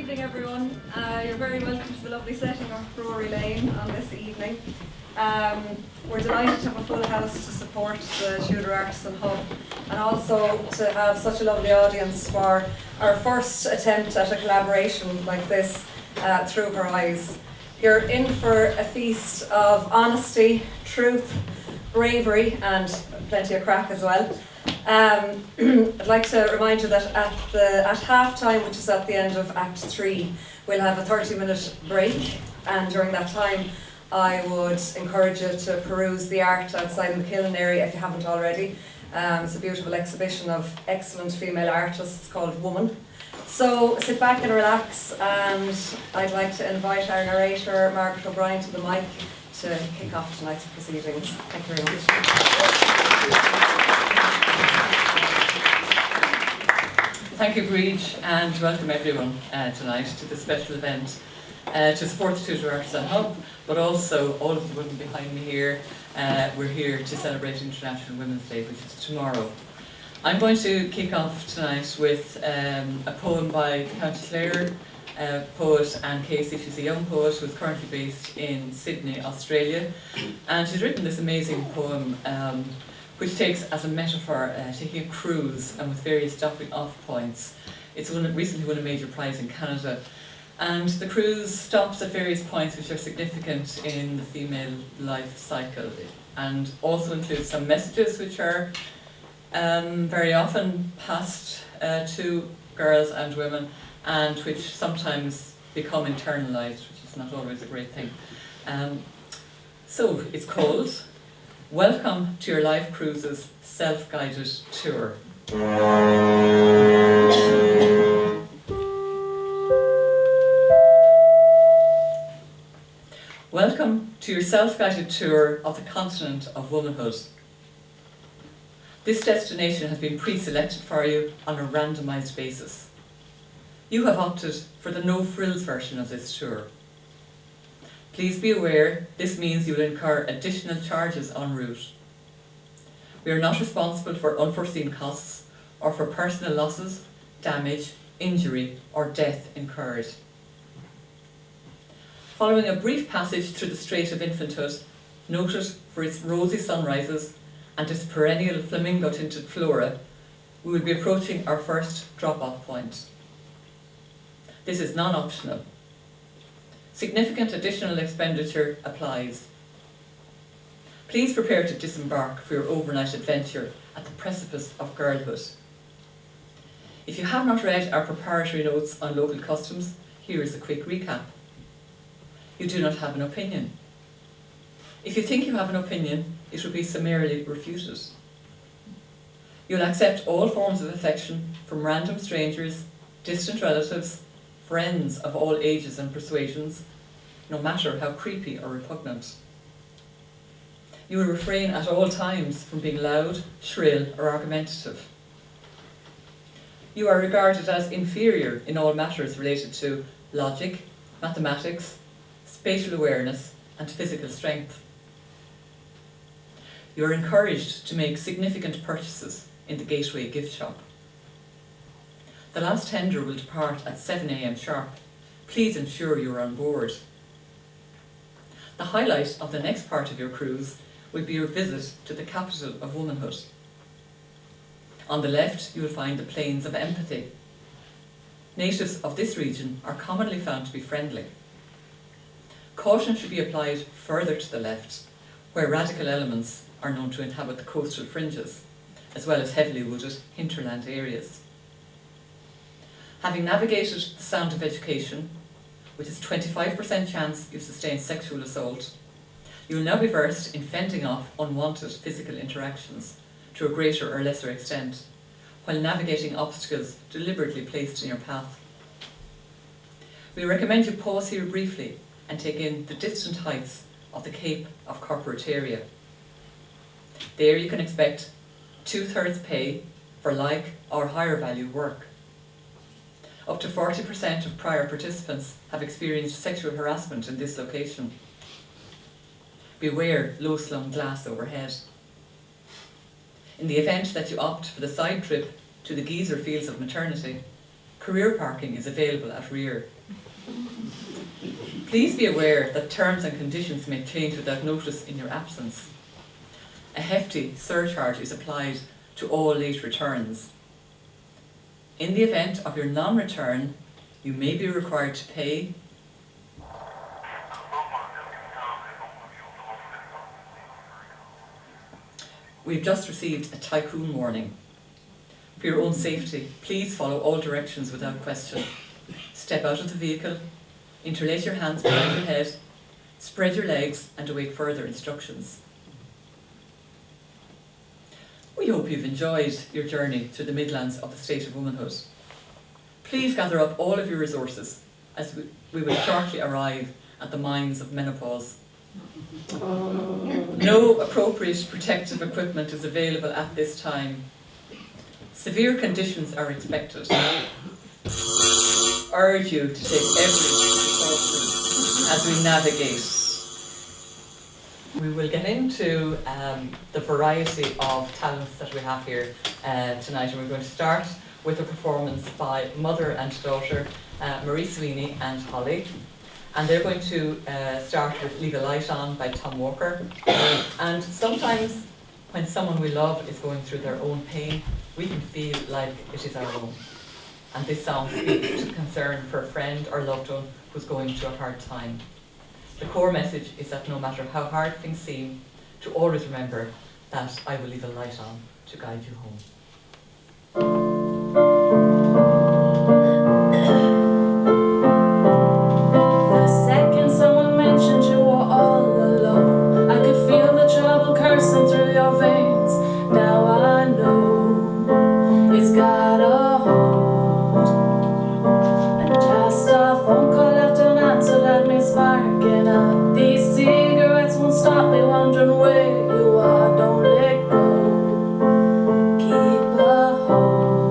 evening, everyone. You're very welcome to the lovely setting of Brewery Lane on this evening. We're delighted to have a full house to support the Shooter Acheson Hub, and also to have such a lovely audience for our first attempt at a collaboration like this through her eyes. You're in for a feast of honesty, truth, bravery, and plenty of crack as well. I'd like to remind you that at half time, which is at the end of Act 3, we'll have a 30-minute break, and during that time I would encourage you to peruse the art outside in the Caoileann area if you haven't already. It's a beautiful exhibition of excellent female artists called Woman. So sit back and relax, and I'd like to invite our narrator Margaret O'Brien to the mic to kick off tonight's proceedings. Thank you very much. Thank you, Breege, and welcome everyone tonight to this special event to support the Shooter Acheson Hub, but also all of the women behind me here. We're here to celebrate International Women's Day, which is tomorrow. I'm going to kick off tonight with a poem by Countess Clare, poet and Casey. She's a young poet who's currently based in Sydney, Australia, and she's written this amazing poem which takes as a metaphor taking a cruise and with various stopping off points. It's recently won a major prize in Canada, and the cruise stops at various points which are significant in the female life cycle, and also includes some messages which are very often passed to girls and women, and which sometimes become internalised, which is not always a great thing. So it's called Welcome to Your Life Cruises Self-Guided Tour. Welcome to your self-guided tour of the continent of womanhood. This destination has been pre-selected for you on a randomised basis. You have opted for the no-frills version of this tour. Please be aware this means you will incur additional charges en route. We are not responsible for unforeseen costs or for personal losses, damage, injury or death incurred. Following a brief passage through the Strait of Infanthood, noted for its rosy sunrises and its perennial flamingo-tinted flora, we will be approaching our first drop-off point. This is non-optional. Significant additional expenditure applies. Please prepare to disembark for your overnight adventure at the precipice of girlhood. If you have not read our preparatory notes on local customs, here is a quick recap. You do not have an opinion. If you think you have an opinion, it will be summarily refuted. You'll accept all forms of affection from random strangers, distant relatives, friends of all ages and persuasions, no matter how creepy or repugnant. You will refrain at all times from being loud, shrill or argumentative. You are regarded as inferior in all matters related to logic, mathematics, spatial awareness and physical strength. You are encouraged to make significant purchases in the Gateway gift shop. The last tender will depart at 7 AM sharp. Please ensure you are on board. The highlight of the next part of your cruise will be your visit to the capital of womanhood. On the left, you will find the Plains of Empathy. Natives of this region are commonly found to be friendly. Caution should be applied further to the left, where radical elements are known to inhabit the coastal fringes, as well as heavily wooded hinterland areas. Having navigated the sound of education, with its 25% chance you sustain sexual assault, you will now be versed in fending off unwanted physical interactions to a greater or lesser extent, while navigating obstacles deliberately placed in your path. We recommend you pause here briefly and take in the distant heights of the Cape of Corporataria. There you can expect 2/3 pay for like or higher value work. Up to 40% of prior participants have experienced sexual harassment in this location. Beware low-slung glass overhead. In the event that you opt for the side trip to the Geezer Fields of Maternity, career parking is available at rear, Please be aware that terms and conditions may change without notice in your absence. A hefty surcharge is applied to all late returns. In the event of your non-return, you may be required to pay We've just received a tycoon warning. For your own safety, please follow all directions without question. Step out of the vehicle, interlace your hands behind your head, spread your legs and await further instructions. We hope you've enjoyed your journey through the Midlands of the State of Womanhood. Please gather up all of your resources as we will shortly arrive at the mines of menopause. No appropriate protective equipment is available at this time. Severe conditions are expected. Urge you to take every precaution as we navigate. We will get into the variety of talents that we have here tonight, and we're going to start with a performance by mother and daughter, Marie, Sweeney and Holly. And they're going to start with Leave a Light On by Tom Walker. And sometimes when someone we love is going through their own pain, we can feel like it is our own. And this song speaks to concern for a friend or loved one who's going through a hard time. The core message is that no matter how hard things seem, to always remember that I will leave a light on to guide you home. Wondering where you are, don't let go. Keep a hold.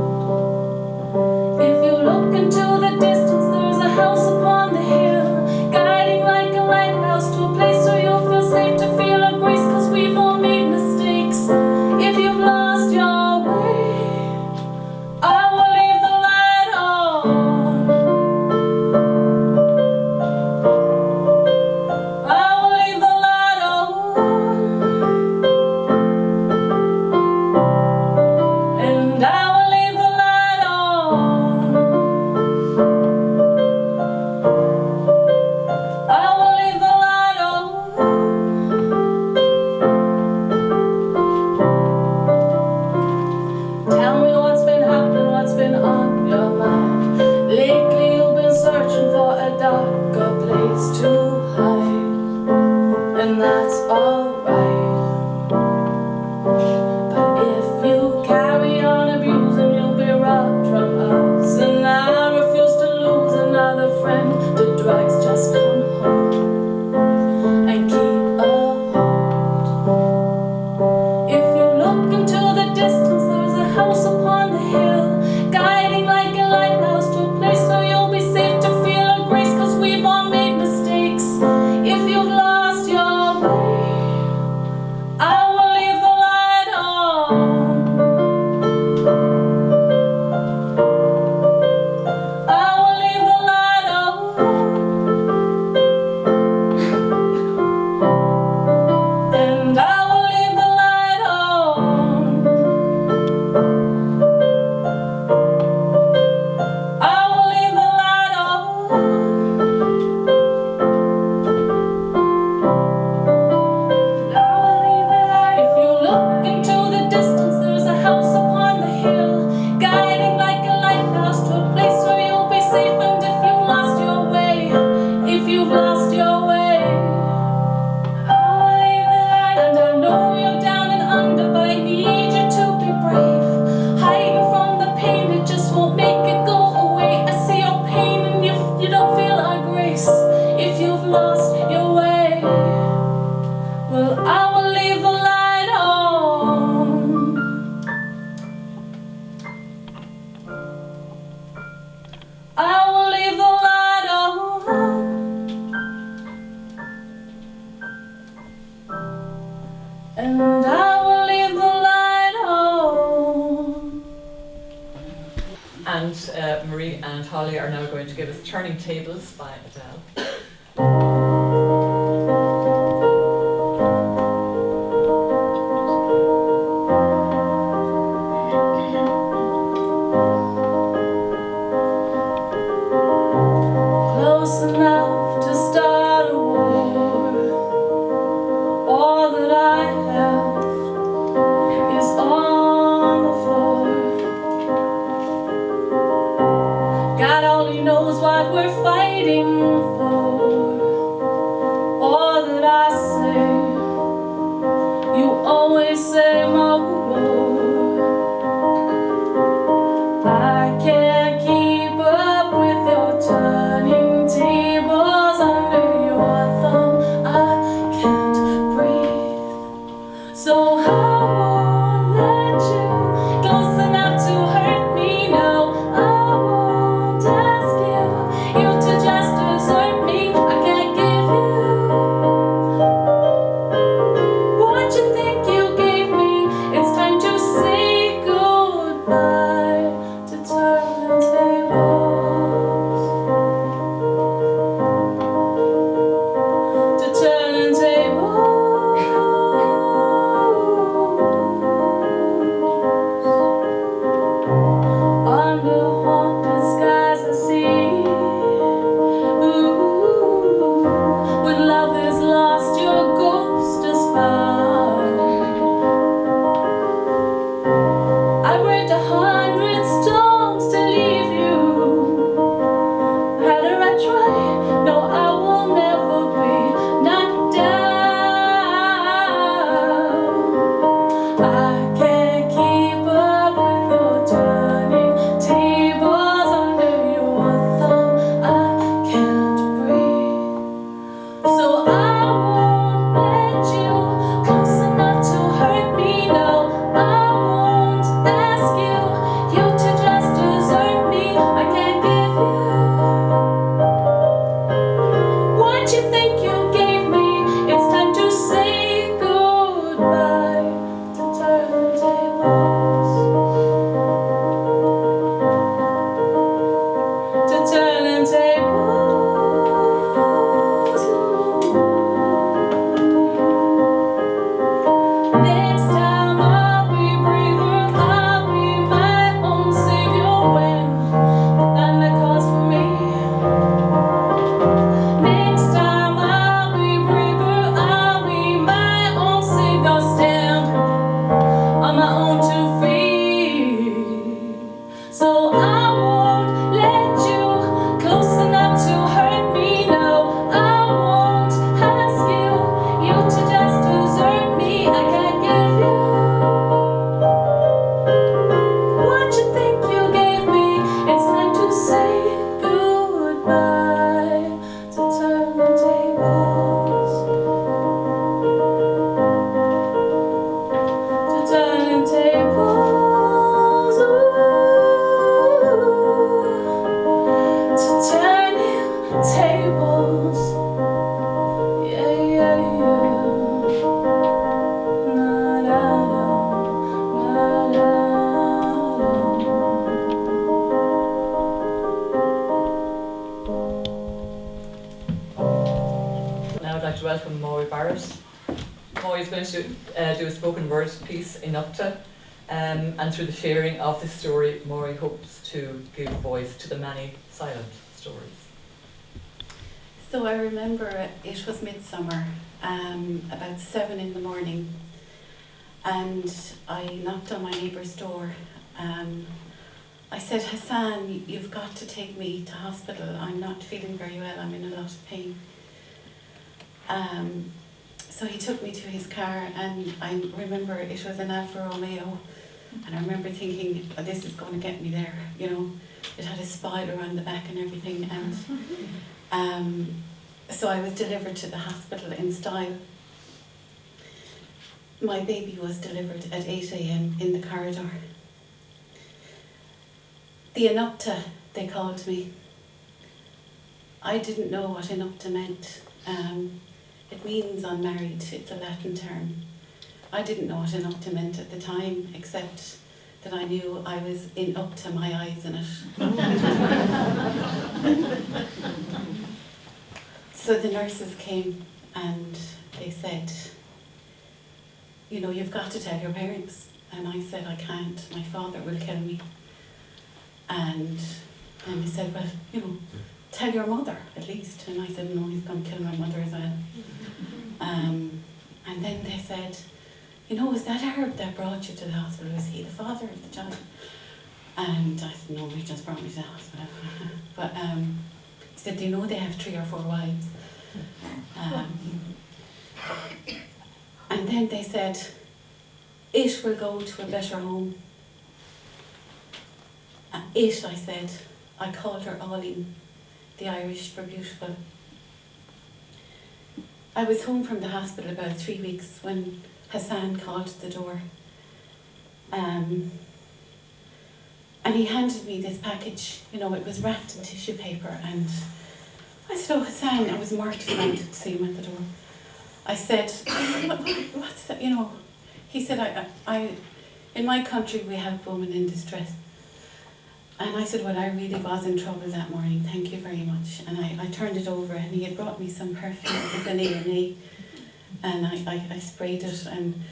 Marie and Holly are now going to give us Turning Tables by Adele. Close enough to start a war. All that I have is on the floor. God only knows what we're fighting for. All that I say, you always say more. I can't keep up with your turning tables under your thumb. I can't breathe, so I won't let you close enough to hurt me. No, I won't ask you to just desert me. I can't give you what you think you gave me. It's time to say goodbye, to turn the tables, to turn the tables. Under haunted skies I see. Ooh, when love is lost, your ghost is found. I break 100 stones to leave you. How do I try? No, I will never be knocked down. I can't keep up with your turning tables under your thumb. I can't breathe, so I won't let you close enough to hurt me. No, I won't ask you to just desert me. I can't give you what you think you gave me. It's time to say goodbye, to turn the tables, to turn the tables. Next time I'll be braver, I'll be my own savior when the thunder calls for me. Next time I'll be braver, I'll be my own savior, stand on my own 2 feet. So I won't let you close enough to hurt me. No, I won't ask you to just desert me. I can't give you what you think you gave me. It's time to say goodbye, to turn the tables, to turn the tables. Ooh, to turn the tables. Yeah, yeah, yeah. Na, na, na, na, na, Now I'd like to welcome Mawie Barrett. Mawie is going to do a spoken word piece in Nocta, and through the sharing of this story, Mawie hopes to give voice to the many silent stories. So I remember it was midsummer, about 7 in the morning, and I knocked on my neighbour's door. I said, Hassan, you've got to take me to hospital. I'm not feeling very well, I'm in a lot of pain. So he took me to his car, and I remember it was an Alfa Romeo, and I remember thinking, oh, this is going to get me there, you know. It had a spoiler on the back and everything, and so I was delivered to the hospital in style. My baby was delivered at 8 a.m. in the corridor. The Inupta, they called me. I didn't know what Inupta meant. It means unmarried, it's a Latin term. I didn't know what Inupta meant at the time, except that I knew I was in up to my eyes in it. So the nurses came and they said, you know, you've got to tell your parents. And I said, I can't, my father will kill me. And they said, well, you know, tell your mother at least. And I said, no, he's going to kill my mother as well. And then they said, you know, was that Arab that brought you to the hospital? Was he the father of the child? And I said, no, he just brought me to the hospital. But he said, you know, they have 3 or 4 wives. And then they said, it will go to a better home. It, I said, I called her Eileen, the Irish for beautiful. I was home from the hospital about 3 weeks when Hassan called at the door. And he handed me this package, you know, it was wrapped in tissue paper, and I said, oh Hassan, I was mortified to see him at the door. I said, what's that, you know? He said, I in my country we help women in distress. And I said, well, I really was in trouble that morning, thank you very much. And I turned it over, and he had brought me some perfume, it was an A&A, and I sprayed it, and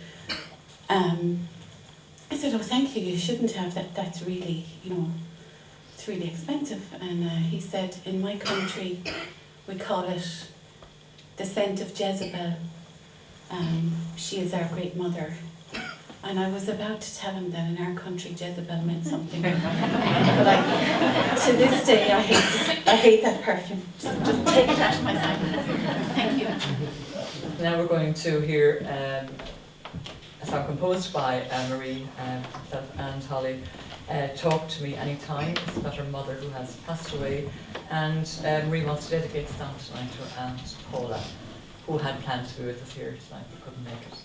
I said, oh, thank you, you shouldn't have that, that's really, you know, it's really expensive. And he said, in my country, we call it the scent of Jezebel. She is our great mother. And I was about to tell him that in our country Jezebel meant something. But to this day I hate that perfume. Just take it out of my sight. Thank you. Now we're going to hear a song composed by Marie and Holly, Talk to Me Anytime. It's about her mother who has passed away, and Marie wants to dedicate the song tonight to her aunt Paula, who had planned to be with us here tonight but couldn't make it.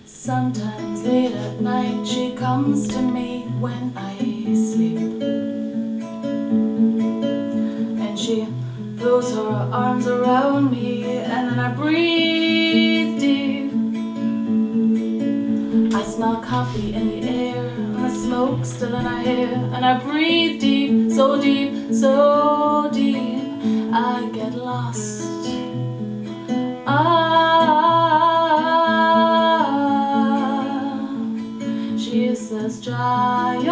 Sometimes late at night she comes to me when I sleep, and she throws her arms around me, and then I breathe deep. I smell coffee in the air, and the smoke still in her hair, and I breathe deep, so deep, so deep. I get lost. She says, child,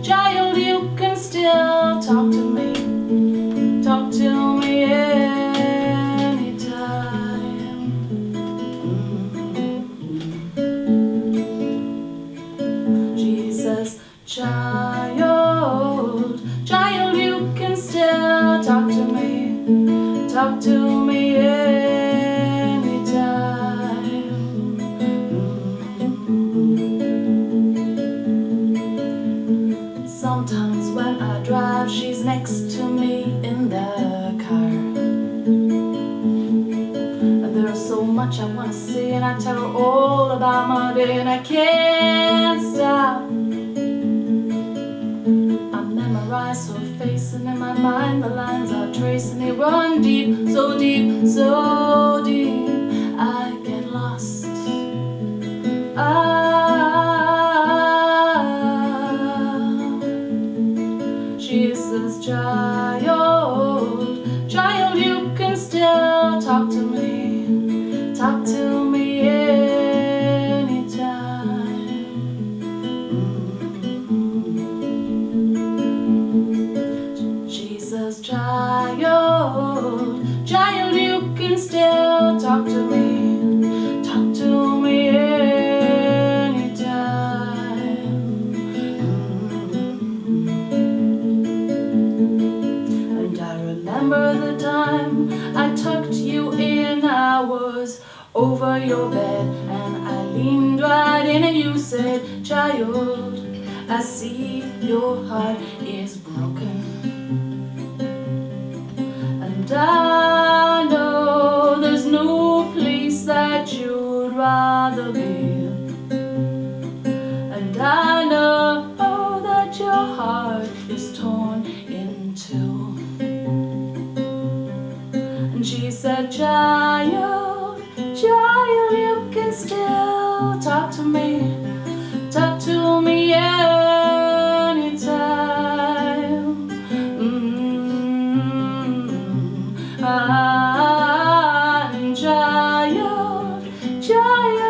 child, you can still talk to me. Talk to me anytime. She says, child, child, you can still talk to me. Talk to me anytime. Sometimes when I drive, she's next to me in the car, and there's so much I want to say, and I tell her all about my day, and I can't stop. I memorize her face, and in my mind the lines are traced, and they run deep, so deep, so deep. I get lost. She says, child, child, you can still talk to me. Talk to me anytime. She says, child, child, you can still talk to me. Talk to me anytime. And I remember the time I tucked you in. I was over your bed, and I leaned right in, and you said, child, I see your heart is broken, and I know there's no place that you'd rather be. talk to me anytime. And child,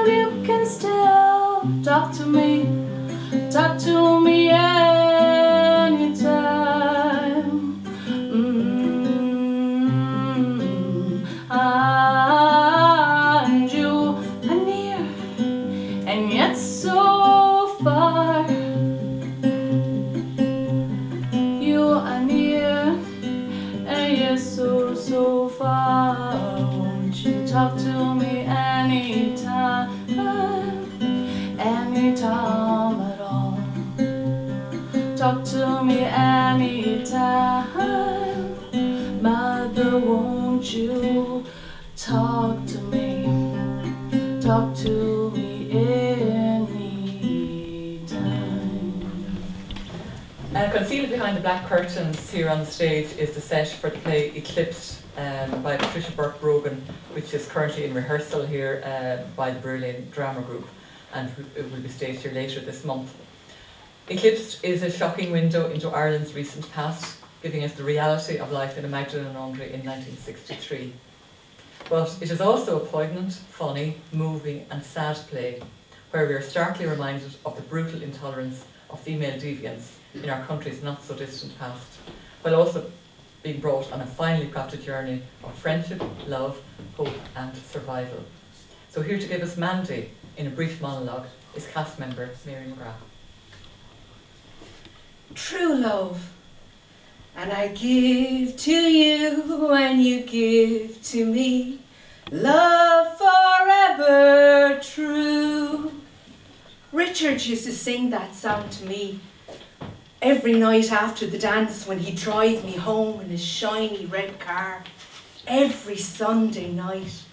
you can still talk to me anytime. And you are near and yet so far. You are near and yet so far. Won't you talk to me anytime at all? Talk to me anytime. Mother, won't you talk to me anytime. Concealed behind the black curtains here on the stage is the set for the play Eclipsed by Patricia Burke-Brogan, which is currently in rehearsal here by the Brewery Lane Drama Group, and it will be staged here later this month. Eclipsed is a shocking window into Ireland's recent past, giving us the reality of life in a Magdalen laundry in 1963. But it is also a poignant, funny, moving and sad play, where we are starkly reminded of the brutal intolerance of female deviance in our country's not so distant past, while also being brought on a finely crafted journey of friendship, love, hope and survival. So here to give us Mandy in a brief monologue is cast member Mary McGrath. True love, and I give to you and you give to me, love forever true. Richard used to sing that song to me every night after the dance when he'd drive me home in his shiny red car. Every Sunday night,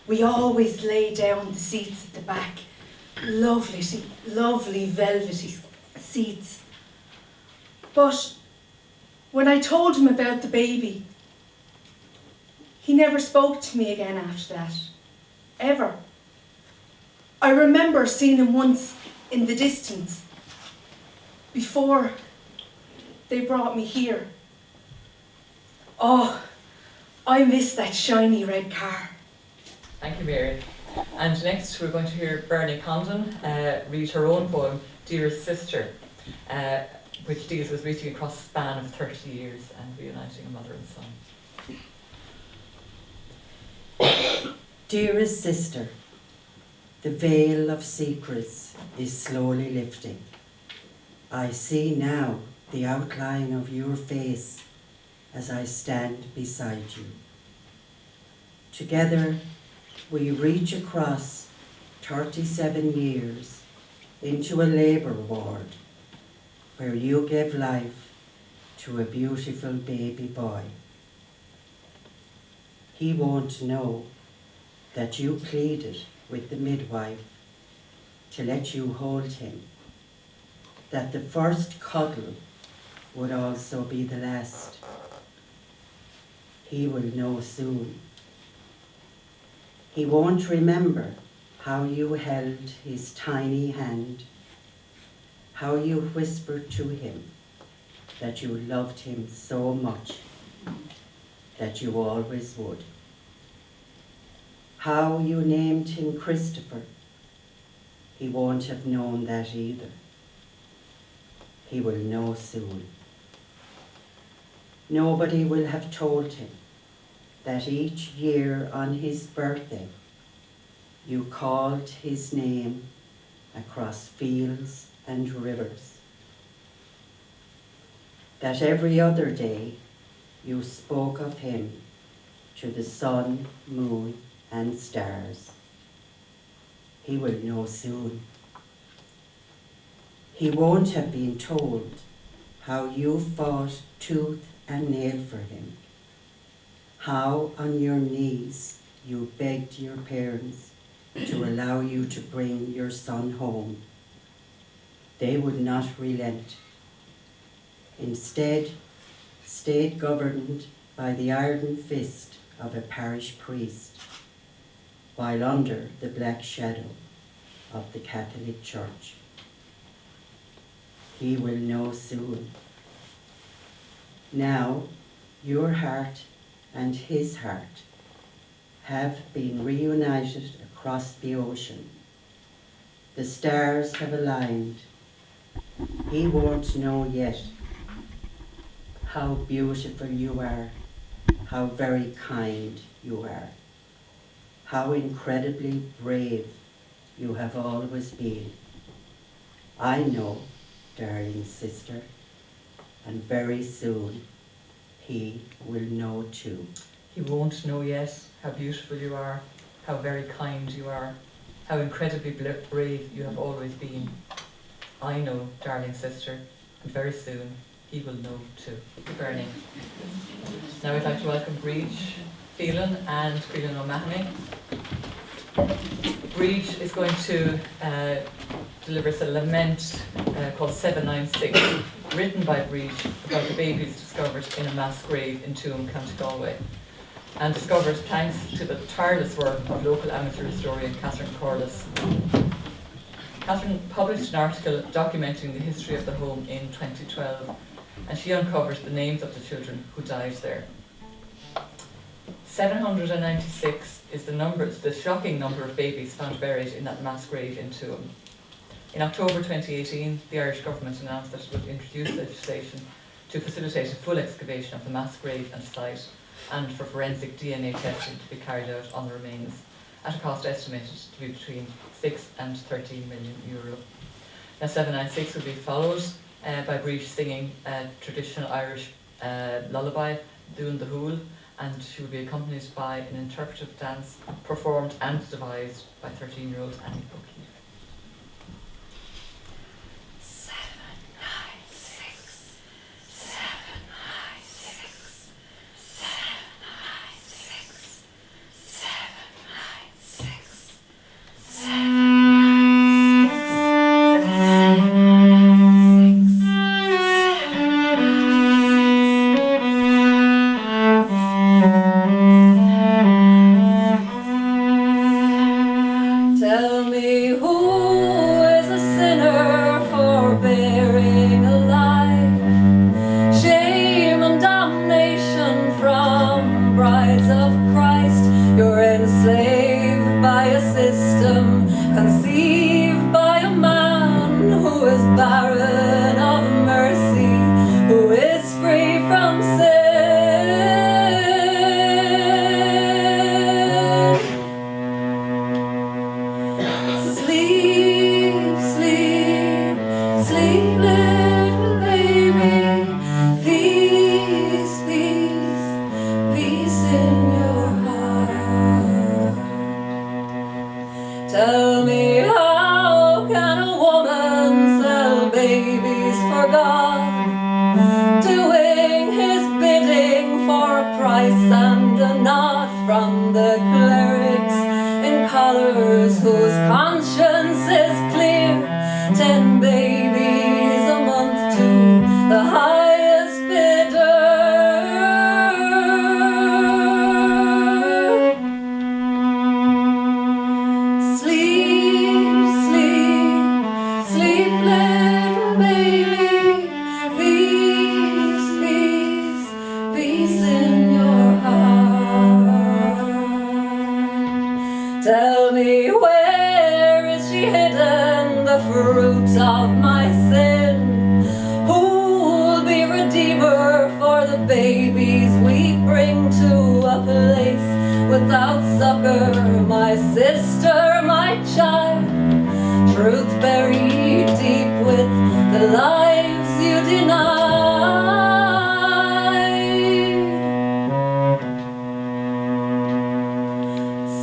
we always lay down the seats at the back, lovely velvety seats. But when I told him about the baby, he never spoke to me again after that, ever. I remember seeing him once in the distance, before they brought me here. Oh, I miss that shiny red car. Thank you, Mary. And next we're going to hear Bernie Condon read her own poem, Dearest Sister, which deals with reaching across a span of 30 years and reuniting a mother and son. Dearest sister, the veil of secrets is slowly lifting. I see now the outline of your face as I stand beside you. Together we reach across 37 years into a labour ward where you gave life to a beautiful baby boy. He won't know that you pleaded with the midwife to let you hold him, that the first cuddle would also be the last. He will know soon. He won't remember how you held his tiny hand, how you whispered to him that you loved him so much, that you always would. How you named him Christopher. He won't have known that either. He will know soon. Nobody will have told him that each year on his birthday you called his name across fields and rivers. That every other day you spoke of him to the sun, moon, and stars. He will know soon. He won't have been told how you fought tooth and nail for him, how on your knees you begged your parents to allow you to bring your son home. They would not relent. Instead, stayed governed by the iron fist of a parish priest, while under the black shadow of the Catholic Church. He will know soon. Now, your heart and his heart have been reunited across the ocean. The stars have aligned. He won't know yet how beautiful you are, how very kind you are, how incredibly brave you have always been. I know, darling sister, and very soon he will know too. He won't know yet how beautiful you are, how very kind you are, how incredibly brave you have always been. I know, darling sister, and very soon he will know too. Burning. Now I'd like to welcome Breege Phelan and Caoileann O'Mahony. Breege is going to deliver us a lament called 796, written by Breege about the babies discovered in a mass grave in Tuam, County Galway, and discovered thanks to the tireless work of local amateur historian Catherine Corliss. Catherine published an article documenting the history of the home in 2012, and she uncovered the names of the children who died there. 796 is the shocking number of babies found buried in that mass grave in Tuam. In October 2018, the Irish government announced that it would introduce legislation to facilitate a full excavation of the mass grave and site, and for forensic DNA testing to be carried out on the remains, at a cost estimated to be between 6 and 13 million euro. Now 796 will be followed by Breege singing a traditional Irish lullaby, Dún the Húil, and she will be accompanied by an interpretive dance performed and devised by 13-year-old Annie O'Keefe. 796, 796, 796, 796, 796. Tell me who is a sinner for bearing a lie, shame and damnation from brides of Christ. You're enslaved by a system conceived by a man who is barren of mercy, who is free from sin. Sleep, sleep, sleep, little baby. Peace, peace, peace in your heart. Tell me, how can a woman sell babies for God, doing his bidding for a price and a nod from the clerics in collars whose conscience is clear? 10 babies a month to the highest bidder. Sleep, sleep, sleep, little baby. Peace, peace, peace in your heart. Tell me, where is she hidden, the fruit of my sin? Who'll be redeemer for the babies we bring to a place without succor? My sister, my child, truth buried deep with the lives you denied.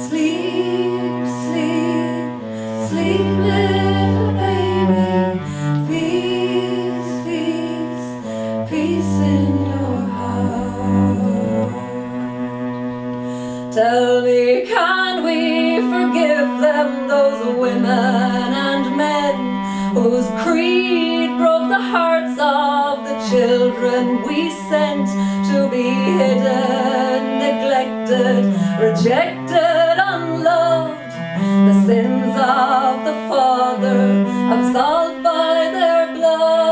Sleep, sleep, sleep, little baby. Peace, peace, peace in your heart. Tell me, can we forgive them, those women and men whose creed broke the hearts of the children we sent to be hidden, neglected, rejected, unloved? the sins of the Father, absolved by their blood.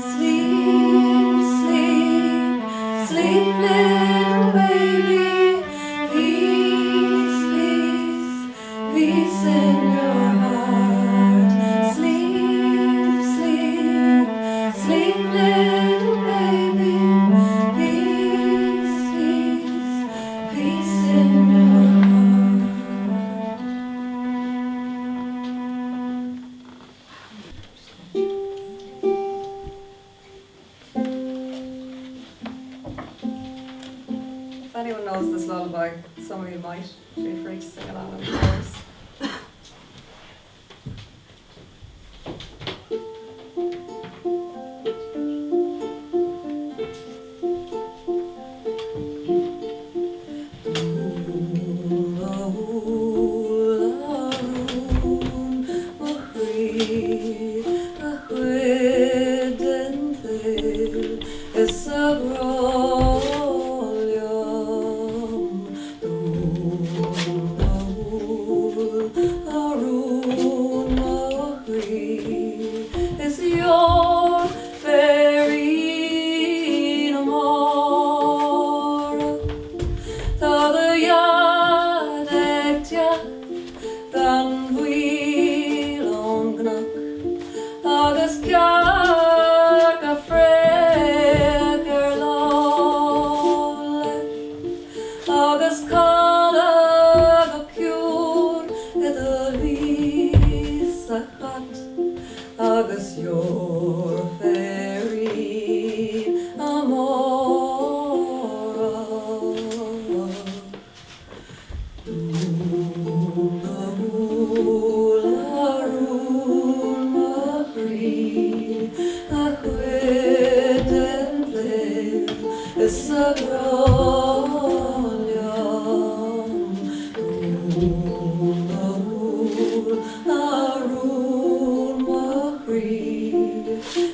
Sleep, sleep, sleep, little baby. Peace, peace, peace in your heart. Sleep, sleep, sleep, little baby. Peace, peace, peace in your heart. If anyone knows this lullaby, some of you might feel free to sing along in the chorus. Is your fairy no more? Tá the dan bhuiil an gnach agus cearc a phréag lále agus cála go ciúr I do lís a chat agus your fairy amor. Is a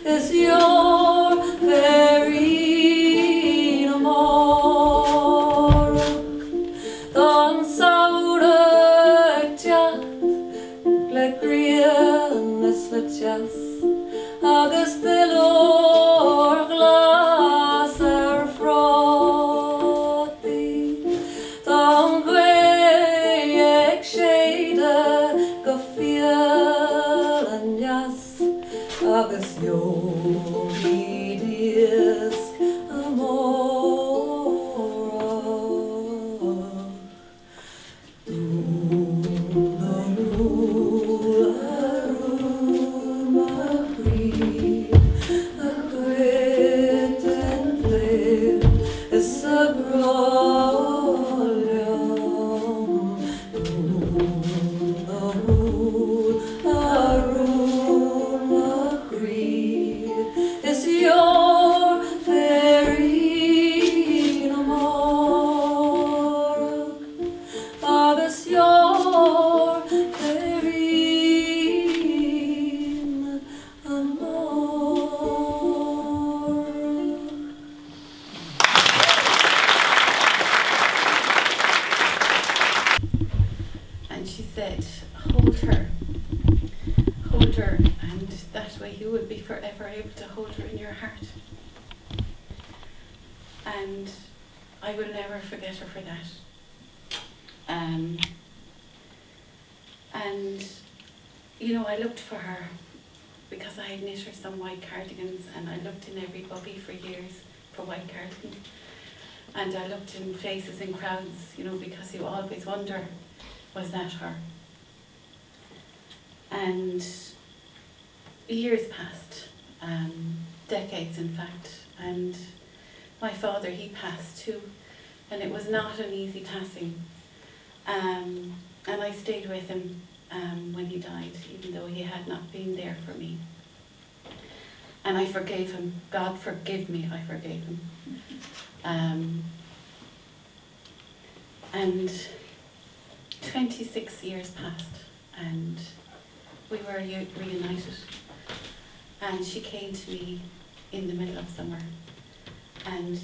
is your fairy no more? Don Saoirse le grian is le jas agus bilor glas frothy. Don gweig shade go Phelan jas agus your disc amor. Is your fairy no more? Agus your fairy amor. And she said, hold her, and that way you will be forever able to hold her in your heart. And I will never forget her for that. And you know, I looked for her because I had knit her some white cardigans, and I looked in every bubby for years for white cardigans. And I looked in faces in crowds, you know, because you always wonder, was that her? And years passed, decades in fact, and my father, he passed too, and it was not an easy passing. And I stayed with him when he died, even though he had not been there for me. And I forgave him. God forgive me, I forgave him. And 26 years passed, and we were reunited. And she came to me in the middle of summer, and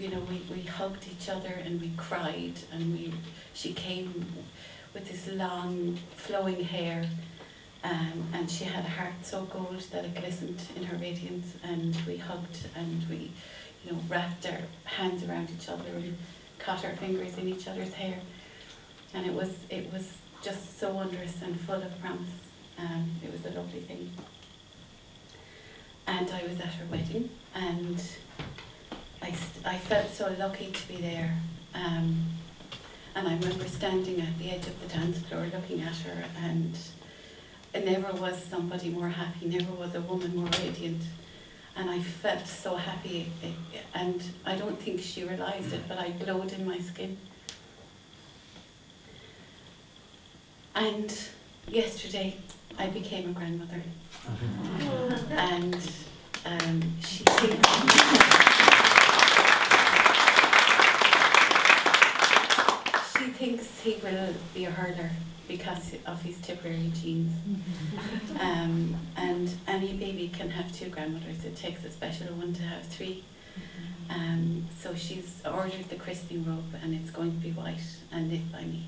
we hugged each other and we cried, and she came with this long flowing hair, and she had a heart so gold that it glistened in her radiance, and we hugged and we wrapped our hands around each other and caught our fingers in each other's hair, and it was just so wondrous and full of promise. It was a lovely thing. And I was at her wedding, and I felt so lucky to be there. And I remember standing at the edge of the dance floor looking at her, and never was somebody more happy, never was a woman more radiant. And I felt so happy, and I don't think she realised it, but I glowed in my skin. And yesterday I became a grandmother. And she thinks he will be a hurler because of his Tipperary genes. And any baby can have 2 grandmothers. It takes a special one to have 3. So she's ordered the christening robe, and it's going to be white and knit by me.